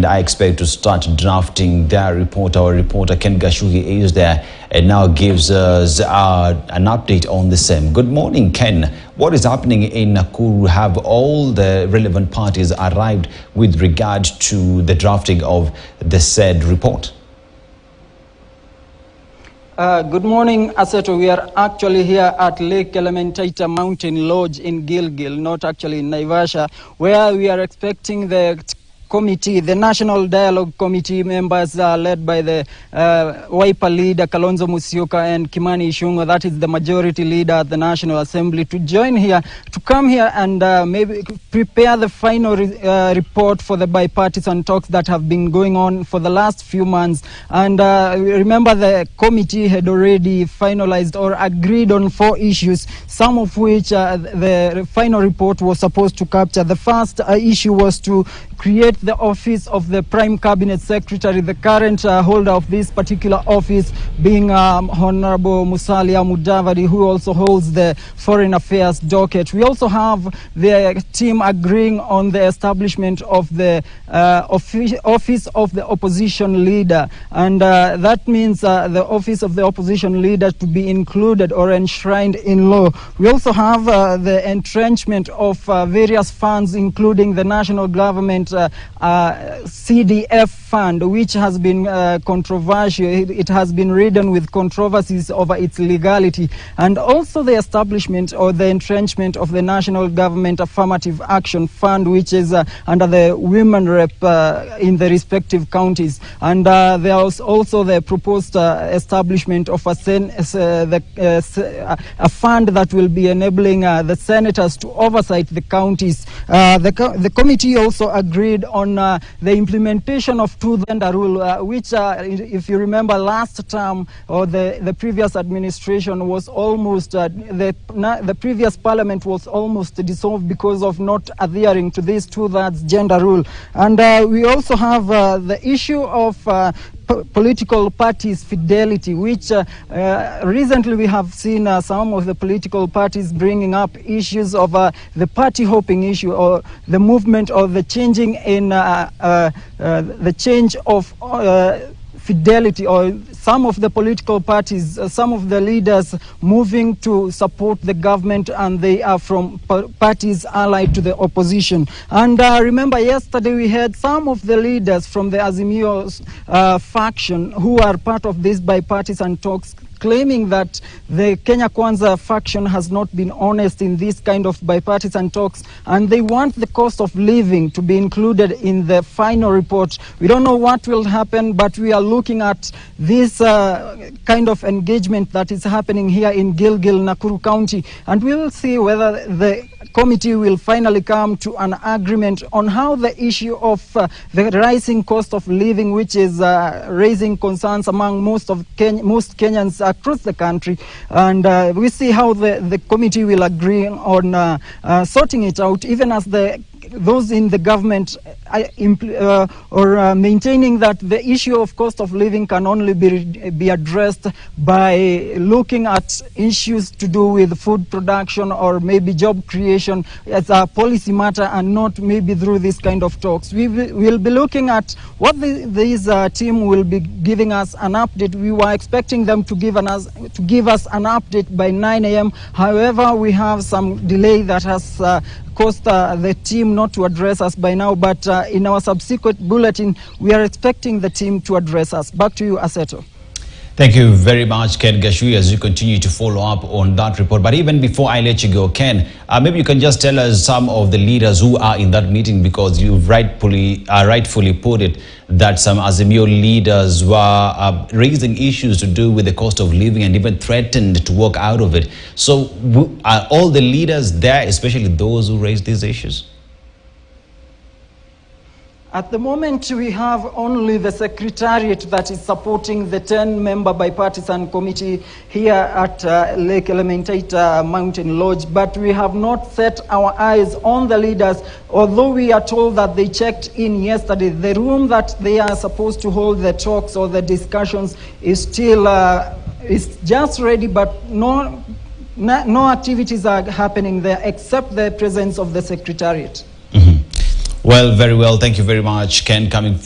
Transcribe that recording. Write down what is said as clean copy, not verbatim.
and I expect to start drafting their report. Our reporter Ken Gashugi is there and now gives us an update on the same. Good morning, Ken. What is happening in Nakuru? Have all the relevant parties arrived with regard to the drafting of the said report? Good morning, Aseto. We are actually here at Lake Elementaita Mountain Lodge in Gilgil, not actually in Naivasha, where we are expecting the committee, the National Dialogue Committee members led by the Wiper leader Kalonzo Musyoka and Kimani Ichung'wah, that is the majority leader at the National Assembly, to join here, to come here and maybe prepare the final report for the bipartisan talks that have been going on for the last few months. And remember, the committee had already finalized or agreed on 4 issues, some of which the final report was supposed to capture. The first issue was to create the office of the Prime Cabinet Secretary, the current holder of this particular office being Honorable Musalia Mudavadi, who also holds the Foreign Affairs docket. We also have the team agreeing on the establishment of the office of the opposition leader, and that means the office of the opposition leader to be included or enshrined in law. We also have the entrenchment of various funds, including the national government CDF fund, which has been controversial. It has been ridden with controversies over its legality, and also the establishment or the entrenchment of the national government affirmative action fund, which is under the women rep in the respective counties. And there was also the proposed establishment of a fund that will be enabling the senators to oversight the counties. The committee also agreed on the implementation of two-gender rule, which, if you remember, last term or the previous administration was almost, the previous parliament was almost dissolved because of not adhering to this two-thirds gender rule. And we also have the issue of political parties' fidelity, which recently we have seen some of the political parties bringing up issues of the party hopping issue, or the movement, or the changing in the change of fidelity, or some of the political parties, some of the leaders moving to support the government, and they are from parties allied to the opposition. And remember, yesterday we had some of the leaders from the Azimio's faction who are part of these bipartisan talks, claiming that the Kenya Kwanza faction has not been honest in this kind of bipartisan talks, and they want the cost of living to be included in the final report. We don't know what will happen, but we are looking at this kind of engagement that is happening here in Gilgil, Nakuru County, and we will see whether the committee will finally come to an agreement on how the issue of the rising cost of living, which is raising concerns among most Kenyans across the country, and we see how the committee will agree on sorting it out, even as those in the government maintaining that the issue of cost of living can only be addressed by looking at issues to do with food production or maybe job creation as a policy matter, and not maybe through this kind of talks. We will be looking at what this team will be giving us an update. We were expecting them to give us an update by 9 a.m. However, we have some delay that has caused the team not to address us by now, but in our subsequent bulletin, we are expecting the team to address us. Back to you, Aseto. Thank you very much, Ken Gashui, as you continue to follow up on that report. But even before I let you go, Ken, maybe you can just tell us some of the leaders who are in that meeting, because you've rightfully put it that some Azimio leaders were raising issues to do with the cost of living and even threatened to walk out of it. So are all the leaders there, especially those who raised these issues? At the moment, we have only the Secretariat that is supporting the 10-member bipartisan committee here at Lake Elementaita Mountain Lodge, but we have not set our eyes on the leaders, although we are told that they checked in yesterday. The room that they are supposed to hold the talks or the discussions is still is just ready, but no activities are happening there except the presence of the Secretariat. Well, very well. Thank you very much, Ken, coming